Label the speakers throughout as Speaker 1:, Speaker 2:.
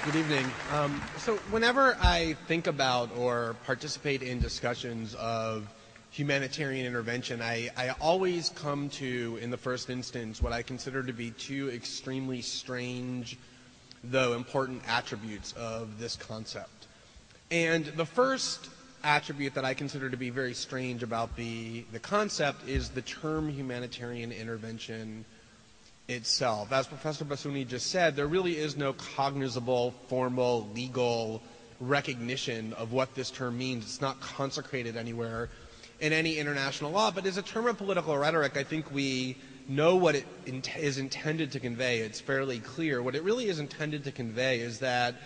Speaker 1: Good evening. So whenever I think about or participate in discussions of humanitarian intervention, I always come to, in the first instance, what I consider to be two extremely strange, though important attributes of this concept. And the first attribute that I consider to be very strange about the concept is the term humanitarian intervention itself. As Professor Basuni just said, there really is no cognizable, formal, legal recognition of what this term means. It's not consecrated anywhere in any international law, but as a term of political rhetoric, I think we know what it is intended to convey. It's fairly clear. What it really is intended to convey is that,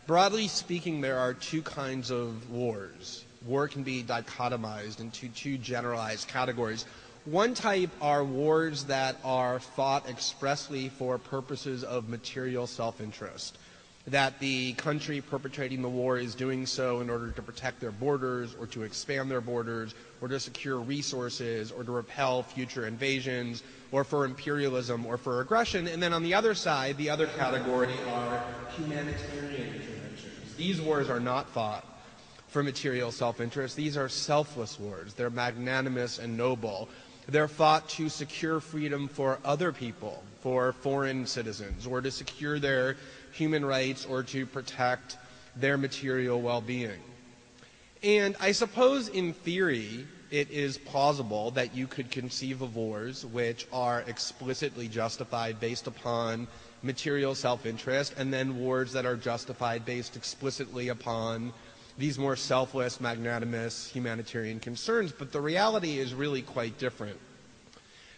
Speaker 1: broadly speaking, there are two kinds of wars. War can be dichotomized into two generalized categories. One type are wars that are fought expressly for purposes of material self-interest, that the country perpetrating the war is doing so in order to protect their borders or to expand their borders or to secure resources or to repel future invasions or for imperialism or for aggression. And then on the other side, the other category are humanitarian interventions. These wars are not fought for material self-interest. These are selfless wars. They're magnanimous and noble. They're fought to secure freedom for other people, for foreign citizens, or to secure their human rights or to protect their material well-being. And I suppose in theory it is plausible that you could conceive of wars which are explicitly justified based upon material self-interest, and then wars that are justified based explicitly upon these more selfless, magnanimous humanitarian concerns, but the reality is really quite different.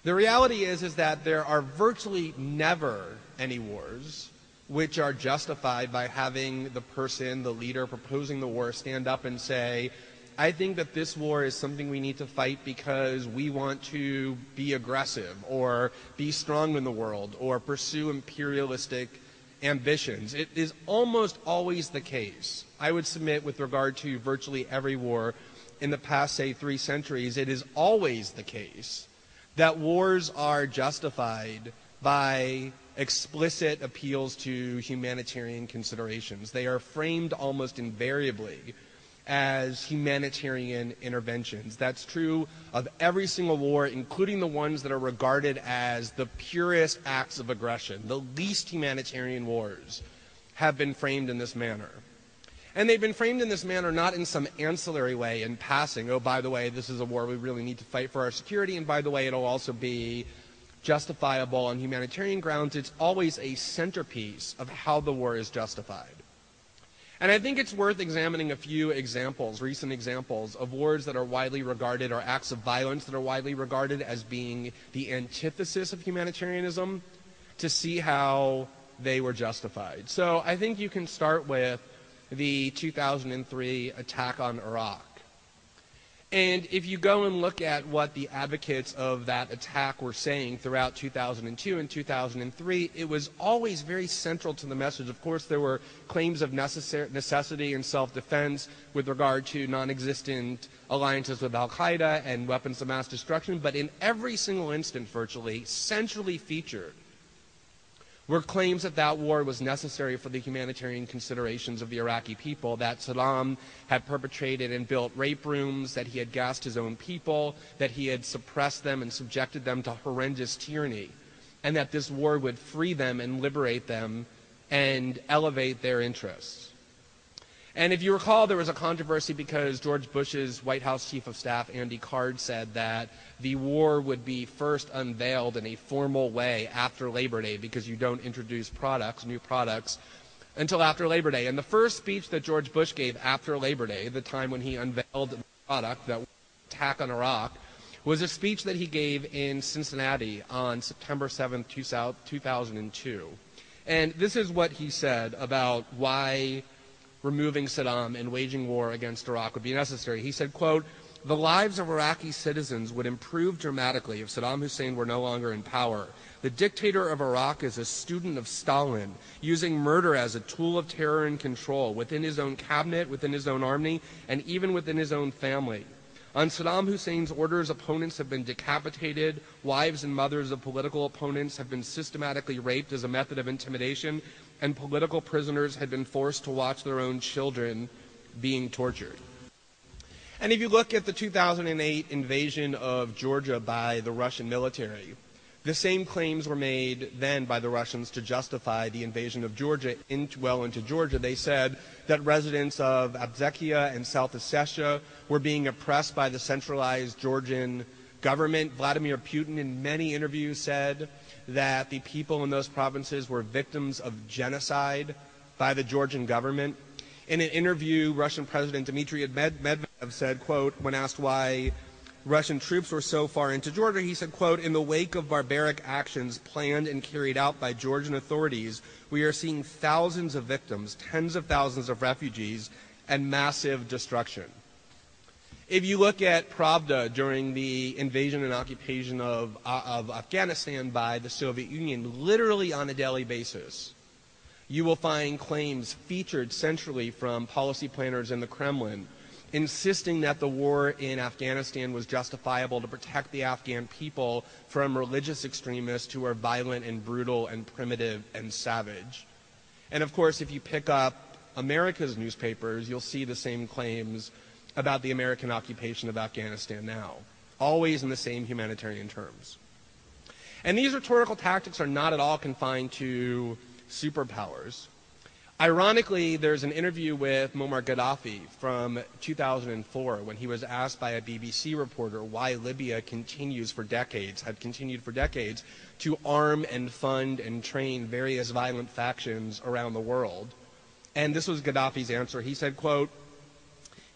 Speaker 1: The reality is that there are virtually never any wars which are justified by having the person, the leader proposing the war, stand up and say, I think that this war is something we need to fight because we want to be aggressive or be strong in the world or pursue imperialistic ambitions. It is almost always the case, I would submit, with regard to virtually every war in the past, say, 3 centuries, it is always the case that wars are justified by explicit appeals to humanitarian considerations. They are framed almost invariably as humanitarian interventions. That's true of every single war, including the ones that are regarded as the purest acts of aggression. The least humanitarian wars have been framed in this manner. And they've been framed in this manner not in some ancillary way in passing. Oh, by the way, this is a war we really need to fight for our security, and by the way, it'll also be justifiable on humanitarian grounds. It's always a centerpiece of how the war is justified. And I think it's worth examining a few examples, recent examples, of wars that are widely regarded, or acts of violence that are widely regarded as being the antithesis of humanitarianism, to see how they were justified. So I think you can start with the 2003 attack on Iraq. And if you go and look at what the advocates of that attack were saying throughout 2002 and 2003, it was always very central to the message. Of course, there were claims of necessity and self-defense with regard to non-existent alliances with al-Qaeda and weapons of mass destruction, but in every single instance, virtually, centrally featured were claims that that war was necessary for the humanitarian considerations of the Iraqi people, that Saddam had perpetrated and built rape rooms, that he had gassed his own people, that he had suppressed them and subjected them to horrendous tyranny, and that this war would free them and liberate them and elevate their interests. And if you recall, there was a controversy because George Bush's White House Chief of Staff, Andy Card, said that the war would be first unveiled in a formal way after Labor Day because you don't introduce new products, until after Labor Day. And the first speech that George Bush gave after Labor Day, the time when he unveiled the product, that attack on Iraq, was a speech that he gave in Cincinnati on September 7th, 2002. And this is what he said about why removing Saddam and waging war against Iraq would be necessary. He said, quote, "The lives of Iraqi citizens would improve dramatically if Saddam Hussein were no longer in power. The dictator of Iraq is a student of Stalin, using murder as a tool of terror and control within his own cabinet, within his own army, and even within his own family. On Saddam Hussein's orders, opponents have been decapitated, wives and mothers of political opponents have been systematically raped as a method of intimidation, and political prisoners had been forced to watch their own children being tortured. And if you look at the 2008 invasion of Georgia by the Russian military, the same claims were made then by the Russians to justify the invasion of Georgia into Georgia. They said that residents of Abkhazia and South Ossetia were being oppressed by the centralized Georgian government. Vladimir Putin in many interviews said that the people in those provinces were victims of genocide by the Georgian government. In an interview, Russian President Dmitry Medvedev said, quote, when asked why Russian troops were so far into Georgia, he said, quote, in the wake of barbaric actions planned and carried out by Georgian authorities, we are seeing thousands of victims, tens of thousands of refugees, and massive destruction. If you look at Pravda during the invasion and occupation of Afghanistan by the Soviet Union, literally on a daily basis, you will find claims featured centrally from policy planners in the Kremlin insisting that the war in Afghanistan was justifiable to protect the Afghan people from religious extremists who are violent and brutal and primitive and savage. And of course, if you pick up America's newspapers, you'll see the same claims about the American occupation of Afghanistan now, always in the same humanitarian terms. And these rhetorical tactics are not at all confined to superpowers. Ironically, there's an interview with Muammar Gaddafi from 2004 when he was asked by a BBC reporter why Libya had continued for decades, to arm and fund and train various violent factions around the world. And this was Gaddafi's answer. He said, quote,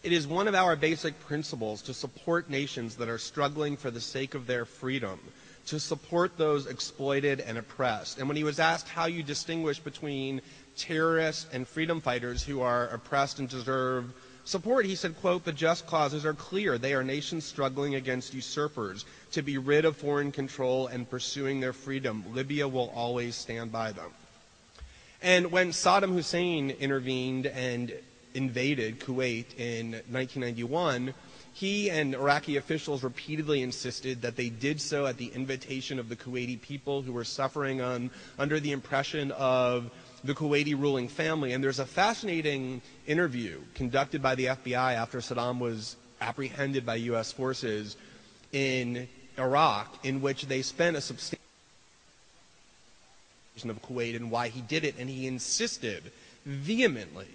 Speaker 1: it is one of our basic principles to support nations that are struggling for the sake of their freedom, to support those exploited and oppressed. And when he was asked how you distinguish between terrorists and freedom fighters who are oppressed and deserve support, he said, quote, the just causes are clear. They are nations struggling against usurpers to be rid of foreign control and pursuing their freedom. Libya will always stand by them. And when Saddam Hussein intervened and invaded Kuwait in 1991, he and Iraqi officials repeatedly insisted that they did so at the invitation of the Kuwaiti people who were suffering under the impression of the Kuwaiti ruling family. And there's a fascinating interview conducted by the FBI after Saddam was apprehended by U.S. forces in Iraq, in which they spent a substantial of Kuwait and why he did it, and he insisted vehemently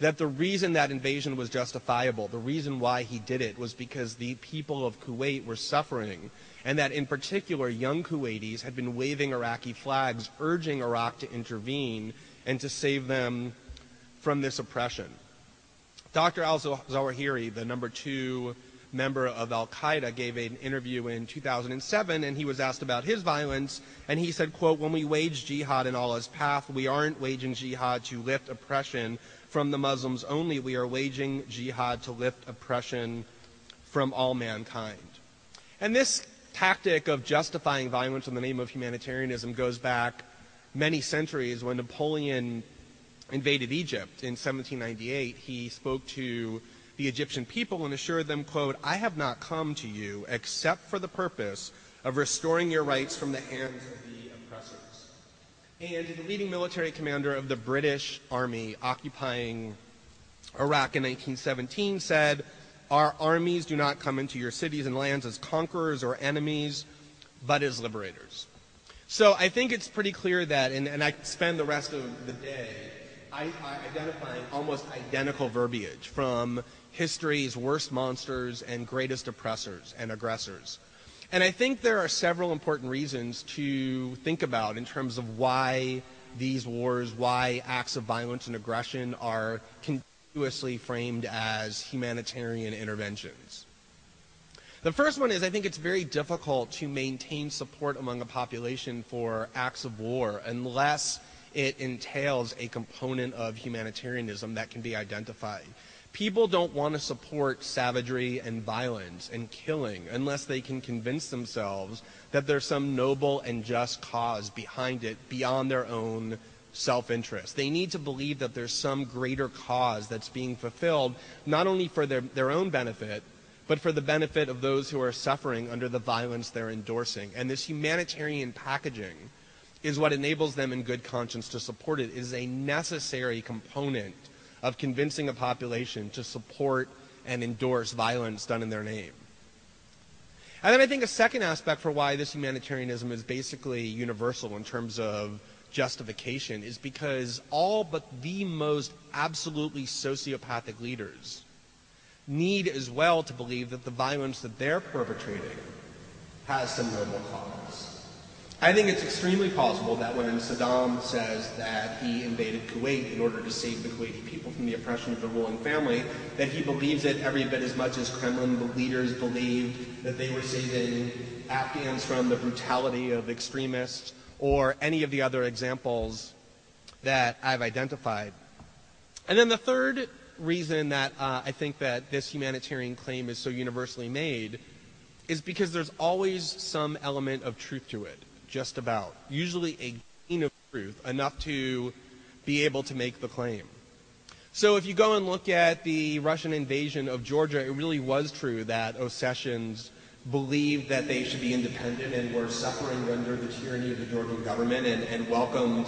Speaker 1: that the reason that invasion was justifiable, the reason why he did it, was because the people of Kuwait were suffering, and that in particular young Kuwaitis had been waving Iraqi flags, urging Iraq to intervene and to save them from this oppression. Dr. al-Zawahiri, the number 2 member of al-Qaeda, gave an interview in 2007, and he was asked about his violence, and he said, quote, when we wage jihad in Allah's path, we aren't waging jihad to lift oppression from the Muslims only, we are waging jihad to lift oppression from all mankind. And this tactic of justifying violence in the name of humanitarianism goes back many centuries. When Napoleon invaded Egypt in 1798, he spoke to the Egyptian people and assured them, quote, I have not come to you except for the purpose of restoring your rights from the hands of the oppressors. And the leading military commander of the British Army occupying Iraq in 1917 said, our armies do not come into your cities and lands as conquerors or enemies, but as liberators. So I think it's pretty clear that, and I could spend the rest of the day identifying almost identical verbiage from history's worst monsters and greatest oppressors and aggressors. And I think there are several important reasons to think about in terms of why these wars, why acts of violence and aggression are continuously framed as humanitarian interventions. The first one is I think it's very difficult to maintain support among a population for acts of war unless it entails a component of humanitarianism that can be identified. People don't want to support savagery and violence and killing unless they can convince themselves that there's some noble and just cause behind it beyond their own self-interest. They need to believe that there's some greater cause that's being fulfilled, not only for their own benefit, but for the benefit of those who are suffering under the violence they're endorsing. And this humanitarian packaging is what enables them in good conscience to support it. It is a necessary component of convincing a population to support and endorse violence done in their name. And then I think a second aspect for why this humanitarianism is basically universal in terms of justification is because all but the most absolutely sociopathic leaders need as well to believe that the violence that they're perpetrating has some noble cause. I think it's extremely possible that when Saddam says that he invaded Kuwait in order to save the Kuwaiti people from the oppression of the ruling family, that he believes it every bit as much as Kremlin leaders believed that they were saving Afghans from the brutality of extremists or any of the other examples that I've identified. And then the third reason that I think that this humanitarian claim is so universally made is because there's always some element of truth to it. Just about, usually a grain of truth, enough to be able to make the claim. So if you go and look at the Russian invasion of Georgia, it really was true that Ossetians believed that they should be independent and were suffering under the tyranny of the Georgian government and welcomed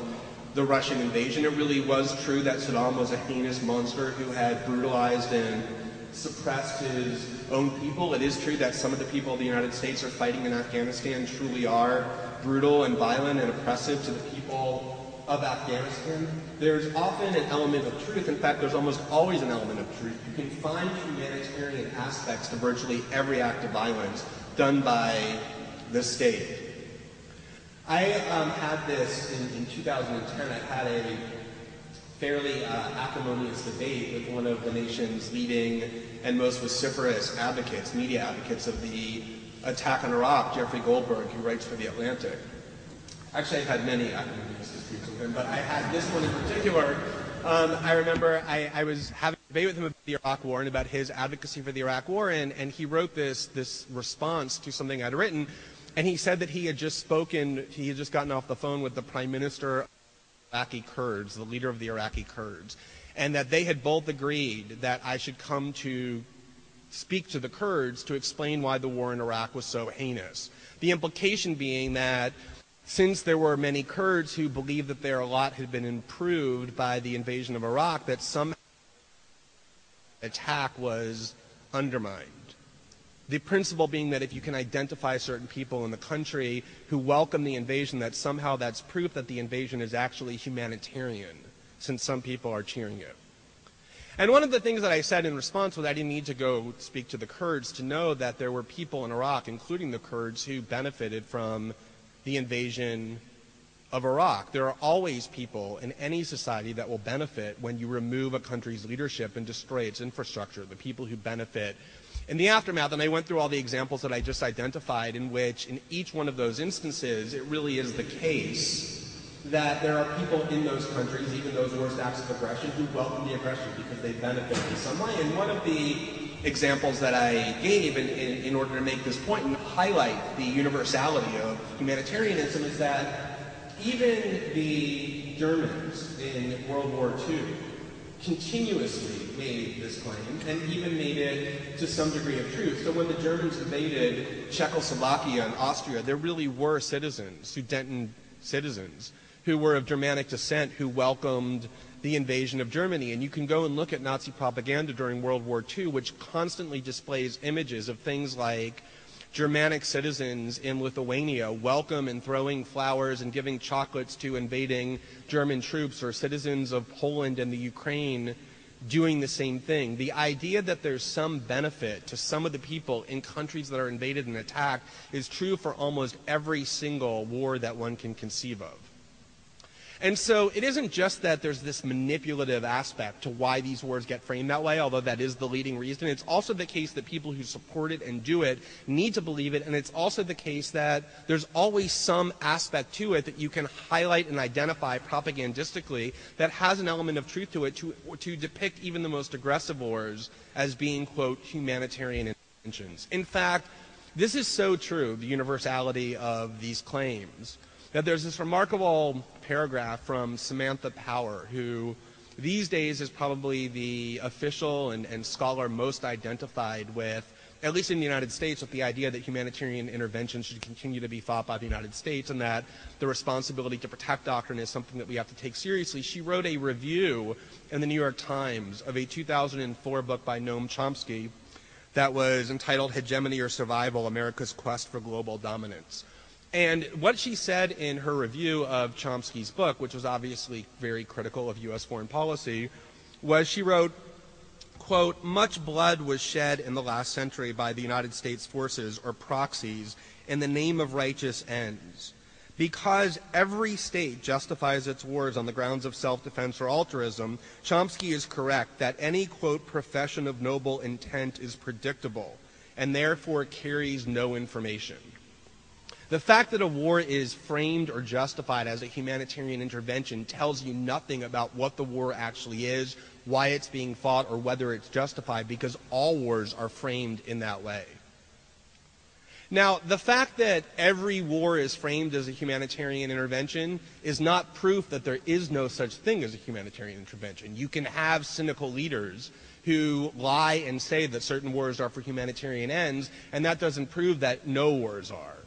Speaker 1: the Russian invasion. It really was true that Saddam was a heinous monster who had brutalized and suppressed his own people. It is true that some of the people of the United States are fighting in Afghanistan truly are brutal and violent and oppressive to the people of Afghanistan. There's often an element of truth. In fact, there's almost always an element of truth. You can find humanitarian aspects to virtually every act of violence done by the state. I had this in 2010. I had a fairly acrimonious debate with one of the nation's leading and most vociferous advocates, media advocates of the attack on Iraq, Jeffrey Goldberg, who writes for The Atlantic. Actually, I've had many acrimonious disputes with him, but I had this one in particular. I remember I was having a debate with him about the Iraq War and about his advocacy for the Iraq War, and he wrote this response to something I'd written, and he said that he had just gotten off the phone with the Prime Minister of the Iraqi Kurds, the leader of the Iraqi Kurds, and that they had both agreed that I should come to speak to the Kurds to explain why the war in Iraq was so heinous. The implication being that since there were many Kurds who believed that their lot had been improved by the invasion of Iraq, that some attack was undermined. The principle being that if you can identify certain people in the country who welcome the invasion, that somehow that's proof that the invasion is actually humanitarian, since some people are cheering it. And one of the things that I said in response was I didn't need to go speak to the Kurds to know that there were people in Iraq, including the Kurds, who benefited from the invasion of Iraq. There are always people in any society that will benefit when you remove a country's leadership and destroy its infrastructure, the people who benefit in the aftermath. And I went through all the examples that I just identified in which, in each one of those instances, it really is the case that there are people in those countries, even those worst acts of aggression, who welcome the aggression because they benefit in some way. And one of the examples that I gave in order to make this point and highlight the universality of humanitarianism is that even the Germans in World War II continuously made this claim and even made it to some degree of truth. So when the Germans invaded Czechoslovakia and Austria, there really were citizens, Sudeten citizens, who were of Germanic descent who welcomed the invasion of Germany. And you can go and look at Nazi propaganda during World War II, which constantly displays images of things like Germanic citizens in Lithuania welcome and throwing flowers and giving chocolates to invading German troops, or citizens of Poland and the Ukraine doing the same thing. The idea that there's some benefit to some of the people in countries that are invaded and attacked is true for almost every single war that one can conceive of. And so it isn't just that there's this manipulative aspect to why these wars get framed that way, although that is the leading reason. It's also the case that people who support it and do it need to believe it, and it's also the case that there's always some aspect to it that you can highlight and identify propagandistically that has an element of truth to it to depict even the most aggressive wars as being, quote, humanitarian interventions. In fact, this is so true, the universality of these claims, that there's this remarkable paragraph from Samantha Power, who these days is probably the official and scholar most identified with at least in the United States, with the idea that humanitarian intervention should continue to be fought by the United States and that the responsibility to protect doctrine is something that we have to take seriously. She wrote a review in the New York Times of a 2004 book by Noam Chomsky that was entitled Hegemony or Survival, America's Quest for Global Dominance. And what she said in her review of Chomsky's book, which was obviously very critical of U.S. foreign policy, was she wrote, quote, "Much blood was shed in the last century by the United States forces or proxies in the name of righteous ends. Because every state justifies its wars on the grounds of self-defense or altruism, Chomsky is correct that any, quote, profession of noble intent is predictable and therefore carries no information. The fact that a war is framed or justified as a humanitarian intervention tells you nothing about what the war actually is, why it's being fought, or whether it's justified, because all wars are framed in that way." Now, the fact that every war is framed as a humanitarian intervention is not proof that there is no such thing as a humanitarian intervention. You can have cynical leaders who lie and say that certain wars are for humanitarian ends, and that doesn't prove that no wars are.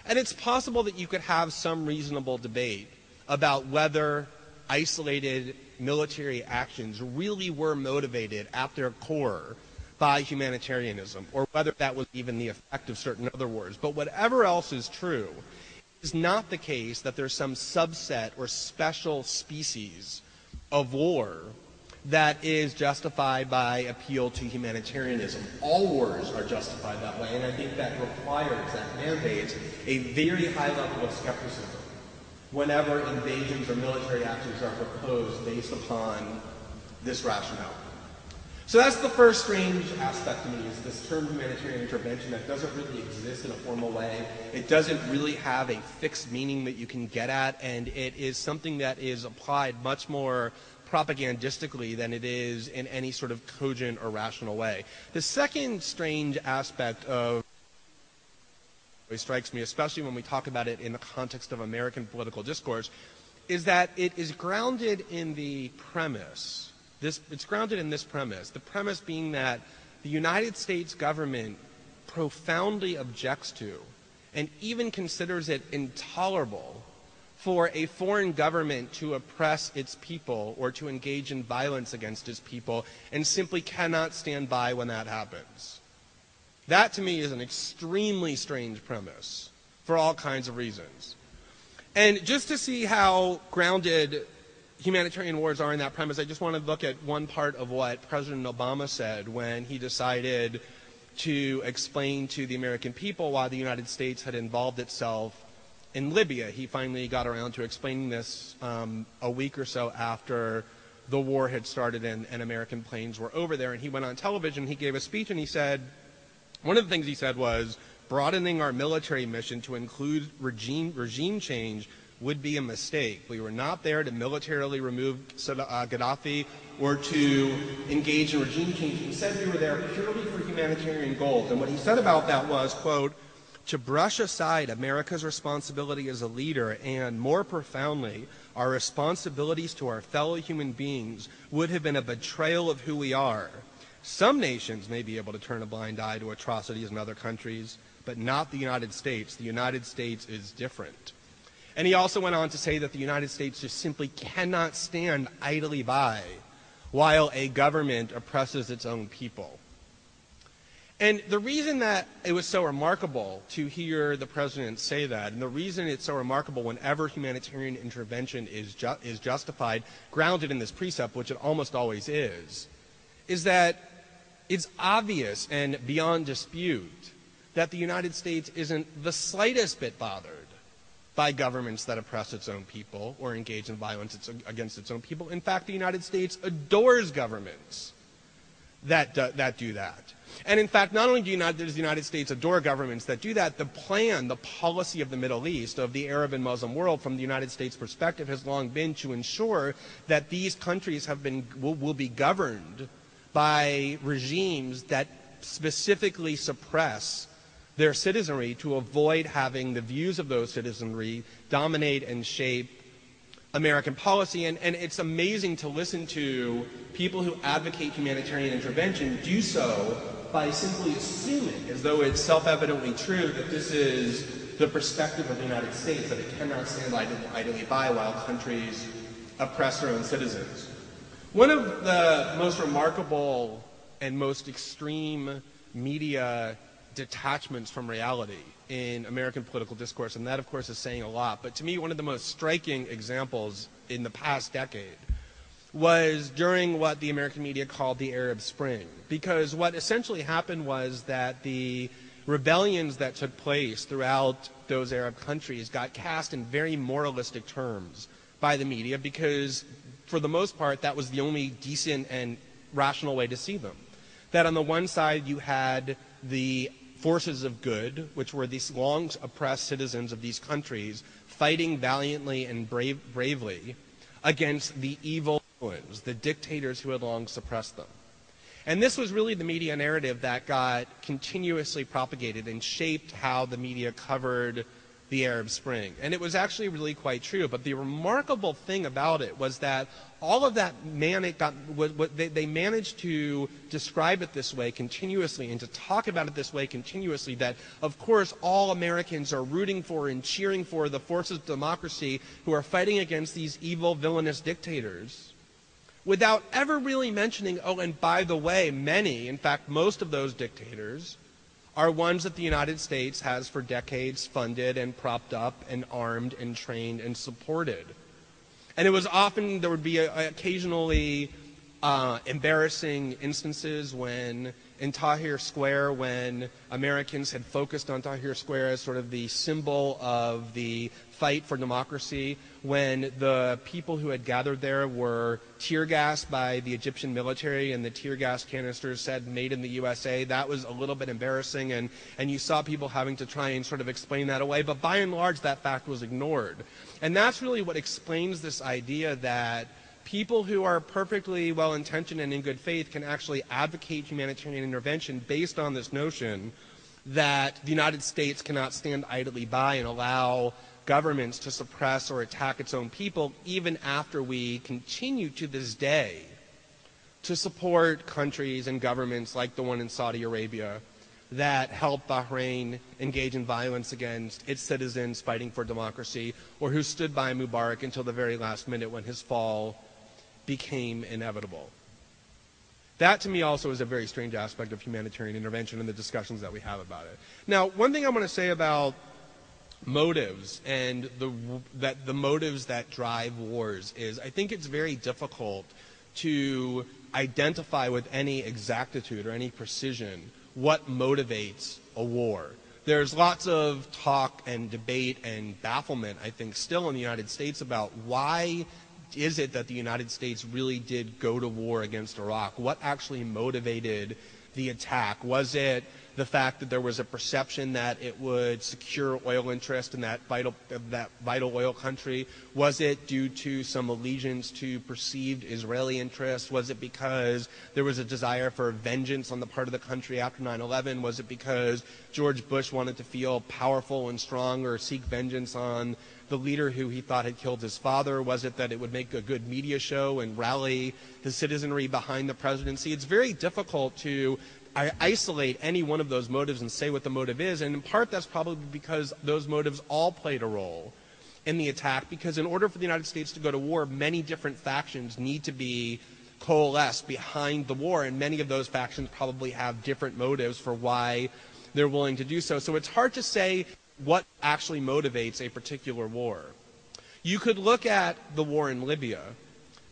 Speaker 1: And it's possible that you could have some reasonable debate about whether isolated military actions really were motivated at their core by humanitarianism, or whether that was even the effect of certain other wars. But whatever else is true, it is not the case that there's some subset or special species of war that is justified by appeal to humanitarianism. All wars are justified that way, and I think that requires, that mandates, a very high level of skepticism whenever invasions or military actions are proposed based upon this rationale. So that's the first strange aspect to me, is this term humanitarian intervention that doesn't really exist in a formal way. It doesn't really have a fixed meaning that you can get at, and it is something that is applied much more propagandistically than it is in any sort of cogent or rational way. The second strange aspect of strikes me, especially when we talk about it in the context of American political discourse, is that it is grounded in the premise. It's grounded in this premise, the premise being that the United States government profoundly objects to and even considers it intolerable for a foreign government to oppress its people or to engage in violence against its people, and simply cannot stand by when that happens. That, to me, is an extremely strange premise for all kinds of reasons. And just to see how grounded humanitarian wars are in that premise, I just want to look at one part of what President Obama said when he decided to explain to the American people why the United States had involved itself in Libya. He finally got around to explaining this a week or so after the war had started and American planes were over there. And he went on television, he gave a speech, and he said, one of the things he said was, broadening our military mission to include regime change would be a mistake. We were not there to militarily remove Gaddafi or to engage in regime change. He said we were there purely for humanitarian goals. And what he said about that was, quote, to brush aside America's responsibility as a leader and, more profoundly, our responsibilities to our fellow human beings would have been a betrayal of who we are. Some nations may be able to turn a blind eye to atrocities in other countries, but not the United States. The United States is different. And he also went on to say that the United States just simply cannot stand idly by while a government oppresses its own people. And the reason that it was so remarkable to hear the president say that, and the reason it's so remarkable whenever humanitarian intervention is justified, grounded in this precept, which it almost always is that it's obvious and beyond dispute that the United States isn't the slightest bit bothered by governments that oppress its own people or engage in violence against its own people. In fact, the United States adores governments that do that. And in fact, not only does the United States adore governments that do that, the policy of the Middle East, of the Arab and Muslim world, from the United States perspective, has long been to ensure that these countries will be governed by regimes that specifically suppress their citizenry to avoid having the views of those citizenry dominate and shape American policy. And it's amazing to listen to people who advocate humanitarian intervention do so by simply assuming, as though it's self-evidently true, that this is the perspective of the United States, that it cannot stand idly by while countries oppress their own citizens. One of the most remarkable and most extreme media detachments from reality in American political discourse, and that, of course, is saying a lot, but to me, one of the most striking examples in the past decade was during what the American media called the Arab Spring. Because what essentially happened was that the rebellions that took place throughout those Arab countries got cast in very moralistic terms by the media because, for the most part, that was the only decent and rational way to see them. That on the one side you had the forces of good, which were these long oppressed citizens of these countries, fighting valiantly and bravely against the evil villains, the dictators who had long suppressed them. And this was really the media narrative that got continuously propagated and shaped how the media covered the Arab Spring. And it was actually really quite true. But the remarkable thing about it was that all of that they managed to describe it this way continuously and to talk about it this way continuously, that, of course, all Americans are rooting for and cheering for the forces of democracy who are fighting against these evil, villainous dictators, without ever really mentioning, oh, and by the way, many, in fact, most of those dictators are ones that the United States has for decades funded and propped up and armed and trained and supported. And it was often, there would be occasionally embarrassing instances when, in Tahrir Square, when Americans had focused on Tahrir Square as sort of the symbol of the fight for democracy, when the people who had gathered there were tear gassed by the Egyptian military and the tear gas canisters said "Made in the USA." That was a little bit embarrassing, and you saw people having to try and sort of explain that away, but by and large that fact was ignored. And that's really what explains this idea that people who are perfectly well-intentioned and in good faith can actually advocate humanitarian intervention based on this notion that the United States cannot stand idly by and allow governments to suppress or attack its own people, even after we continue to this day to support countries and governments like the one in Saudi Arabia that helped Bahrain engage in violence against its citizens fighting for democracy, or who stood by Mubarak until the very last minute when his fall became inevitable. That, to me, also is a very strange aspect of humanitarian intervention in the discussions that we have about it. Now, one thing I want to say about motives and the motives that drive wars is I think it's very difficult to identify with any exactitude or any precision what motivates a war. There's lots of talk and debate and bafflement, I think, still in the United States about why is it that the United States really did go to war against Iraq? What actually motivated the attack? Was it the fact that there was a perception that it would secure oil interest in that vital oil country? Was it due to some allegiance to perceived Israeli interests? Was it because there was a desire for vengeance on the part of the country after 9/11? Was it because George Bush wanted to feel powerful and strong or seek vengeance on the leader who he thought had killed his father? Was it that it would make a good media show and rally the citizenry behind the presidency? It's very difficult to isolate any one of those motives and say what the motive is, and in part that's probably because those motives all played a role in the attack, because in order for the United States to go to war, many different factions need to be coalesced behind the war, and many of those factions probably have different motives for why they're willing to do so. So it's hard to say what actually motivates a particular war. You could look at the war in Libya,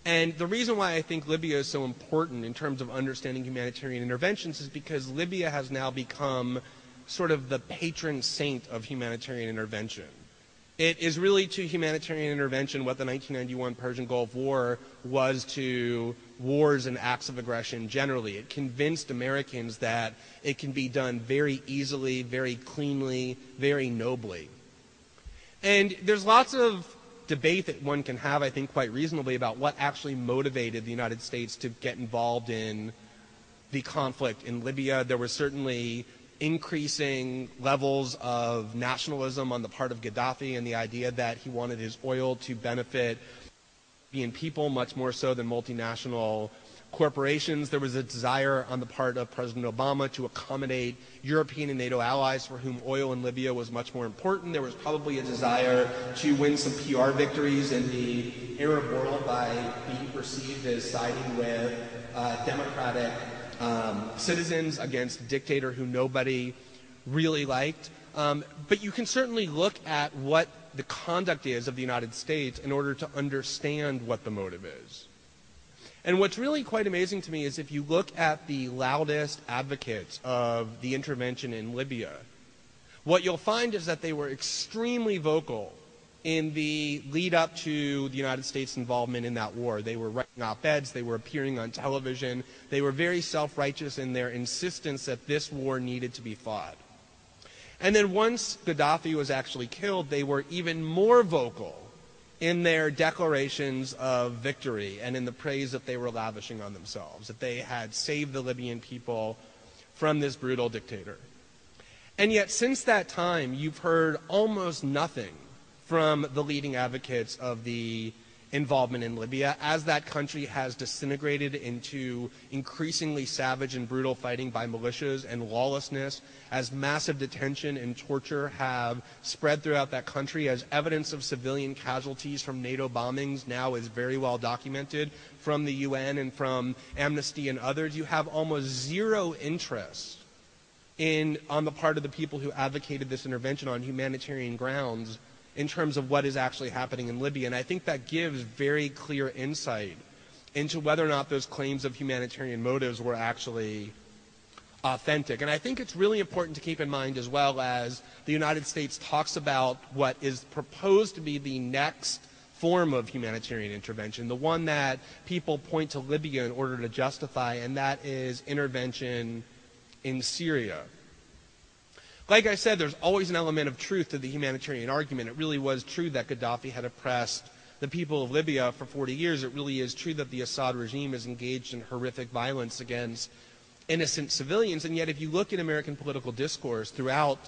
Speaker 1: and the reason why I think Libya is so important in terms of understanding humanitarian interventions is because Libya has now become sort of the patron saint of humanitarian intervention. It is really to humanitarian intervention what the 1991 Persian Gulf War was to wars and acts of aggression generally. It convinced Americans that it can be done very easily, very cleanly, very nobly. And there's lots of debate that one can have, I think, quite reasonably about what actually motivated the United States to get involved in the conflict in Libya. There were certainly increasing levels of nationalism on the part of Gaddafi and the idea that he wanted his oil to benefit Libyan people much more so than multinational corporations. There was a desire on the part of President Obama to accommodate European and NATO allies for whom oil in Libya was much more important. There was probably a desire to win some PR victories in the Arab world by being perceived as siding with democratic citizens against a dictator who nobody really liked. But you can certainly look at what the conduct is of the United States in order to understand what the motive is. And what's really quite amazing to me is if you look at the loudest advocates of the intervention in Libya, what you'll find is that they were extremely vocal in the lead up to the United States' involvement in that war. They were writing op-eds, they were appearing on television, they were very self-righteous in their insistence that this war needed to be fought. And then once Gaddafi was actually killed, they were even more vocal in their declarations of victory and in the praise that they were lavishing on themselves, that they had saved the Libyan people from this brutal dictator. And yet since that time, you've heard almost nothing from the leading advocates of the involvement in Libya as that country has disintegrated into increasingly savage and brutal fighting by militias and lawlessness, as massive detention and torture have spread throughout that country, as evidence of civilian casualties from NATO bombings now is very well documented from the UN and from Amnesty and others. You have almost zero interest on the part of the people who advocated this intervention on humanitarian grounds in terms of what is actually happening in Libya. And I think that gives very clear insight into whether or not those claims of humanitarian motives were actually authentic. And I think it's really important to keep in mind, as well, as the United States talks about what is proposed to be the next form of humanitarian intervention, the one that people point to Libya in order to justify, and that is intervention in Syria. Like I said, there's always an element of truth to the humanitarian argument. It really was true that Gaddafi had oppressed the people of Libya for 40 years. It really is true that the Assad regime is engaged in horrific violence against innocent civilians. And yet if you look at American political discourse throughout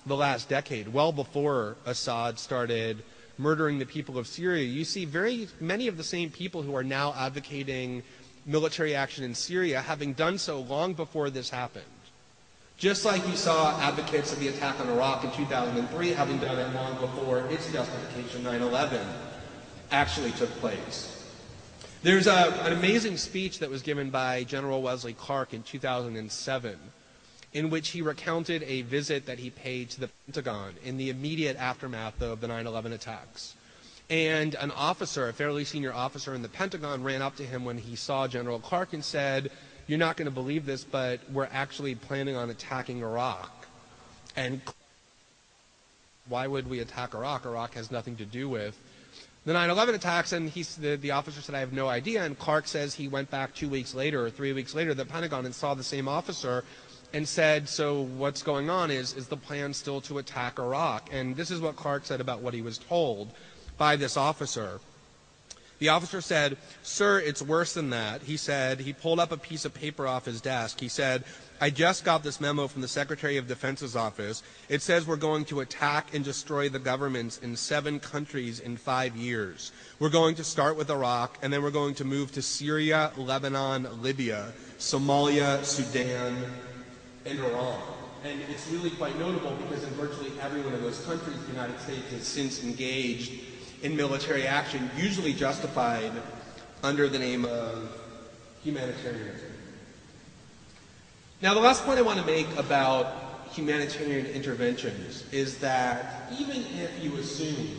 Speaker 1: the last decade, well before Assad started murdering the people of Syria, you see very many of the same people who are now advocating military action in Syria having done so long before this happened. Just like you saw advocates of the attack on Iraq in 2003 having done it long before its justification, 9/11, actually took place. There's an amazing speech that was given by General Wesley Clark in 2007 in which he recounted a visit that he paid to the Pentagon in the immediate aftermath of the 9/11 attacks. And an officer, a fairly senior officer in the Pentagon, ran up to him when he saw General Clark and said, "You're not going to believe this, but we're actually planning on attacking Iraq." And why would we attack Iraq? Iraq has nothing to do with the 9/11 attacks. And the officer said, "I have no idea." And Clark says he went back 2 weeks later or 3 weeks later to the Pentagon and saw the same officer and said, "So what's going on? Is the plan still to attack Iraq?" And this is what Clark said about what he was told by this officer. The officer said, "Sir, it's worse than that." He said, he pulled up a piece of paper off his desk. He said, "I just got this memo from the Secretary of Defense's office. It says we're going to attack and destroy the governments in 7 countries in 5 years. We're going to start with Iraq, and then we're going to move to Syria, Lebanon, Libya, Somalia, Sudan, and Iran." And it's really quite notable because in virtually every one of those countries, the United States has since engaged in military action, usually justified under the name of humanitarianism. Now, the last point I want to make about humanitarian interventions is that even if you assume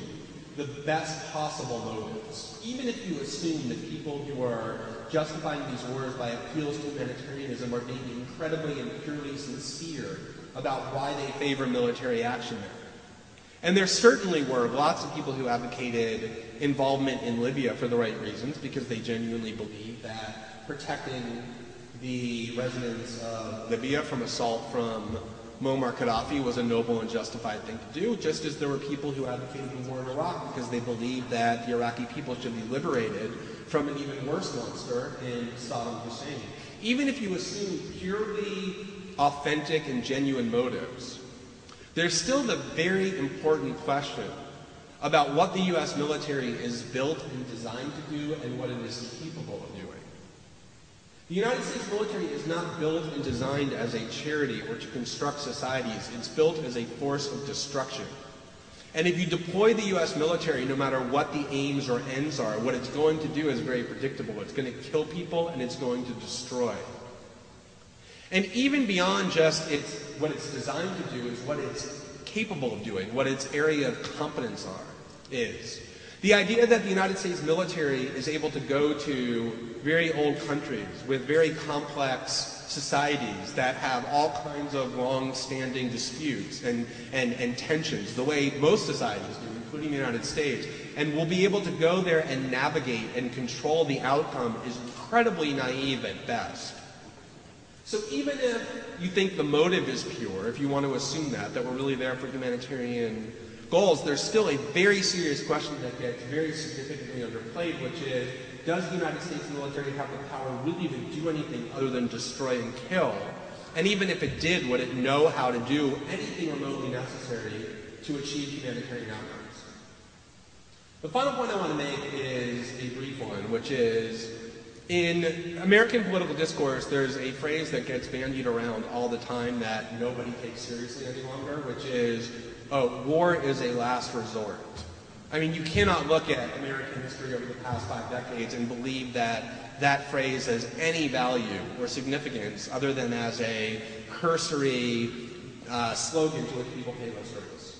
Speaker 1: the best possible motives, even if you assume that people who are justifying these wars by appeals to humanitarianism are being incredibly and purely sincere about why they favor military action there, and there certainly were lots of people who advocated involvement in Libya for the right reasons, because they genuinely believed that protecting the residents of Libya from assault from Muammar Gaddafi was a noble and justified thing to do, just as there were people who advocated the war in Iraq because they believed that the Iraqi people should be liberated from an even worse monster in Saddam Hussein. Even if you assume purely authentic and genuine motives, there's still the very important question about what the U.S. military is built and designed to do and what it is capable of doing. The United States military is not built and designed as a charity or to construct societies. It's built as a force of destruction. And if you deploy the U.S. military, no matter what the aims or ends are, what it's going to do is very predictable. It's going to kill people and it's going to destroy. And even beyond just what it's designed to do is what it's capable of doing, what its area of competence is. The idea that the United States military is able to go to very old countries with very complex societies that have all kinds of long-standing disputes and tensions, the way most societies do, including the United States, and will be able to go there and navigate and control the outcome is incredibly naive at best. So even if you think the motive is pure, if you want to assume that we're really there for humanitarian goals, there's still a very serious question that gets very significantly underplayed, which is, does the United States military have the power really to do anything other than destroy and kill? And even if it did, would it know how to do anything remotely necessary to achieve humanitarian outcomes? The final point I want to make is a brief one, which is, in American political discourse, there's a phrase that gets bandied around all the time that nobody takes seriously any longer, which is, oh, war is a last resort. I mean, you cannot look at American history over the past 5 decades and believe that that phrase has any value or significance other than as a cursory slogan to which people pay lip service.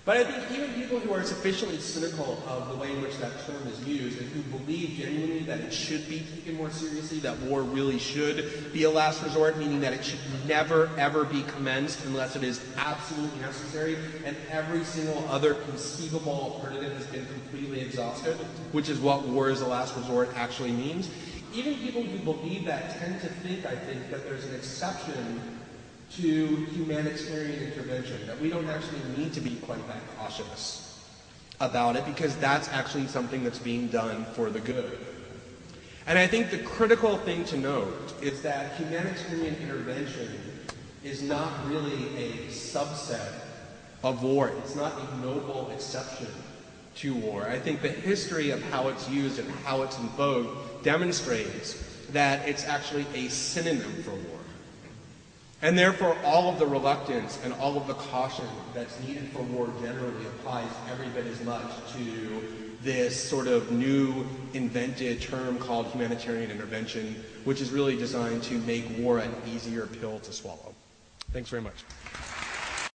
Speaker 1: But I think even people who are sufficiently cynical of the way in which that term is used and who believe genuinely that it should be taken more seriously, that war really should be a last resort, meaning that it should never, ever be commenced unless it is absolutely necessary and every single other conceivable alternative has been completely exhausted, which is what war as a last resort actually means. Even people who believe that tend to think, I think, that there's an exception to humanitarian intervention, that we don't actually need to be quite that cautious about it because that's actually something that's being done for the good. And I think the critical thing to note is that humanitarian intervention is not really a subset of war. It's not a noble exception to war. I think the history of how it's used and how it's invoked demonstrates that it's actually a synonym for war. And therefore, all of the reluctance and all of the caution that's needed for war generally applies every bit as much to this sort of new invented term called humanitarian intervention, which is really designed to make war an easier pill to swallow. Thanks very much.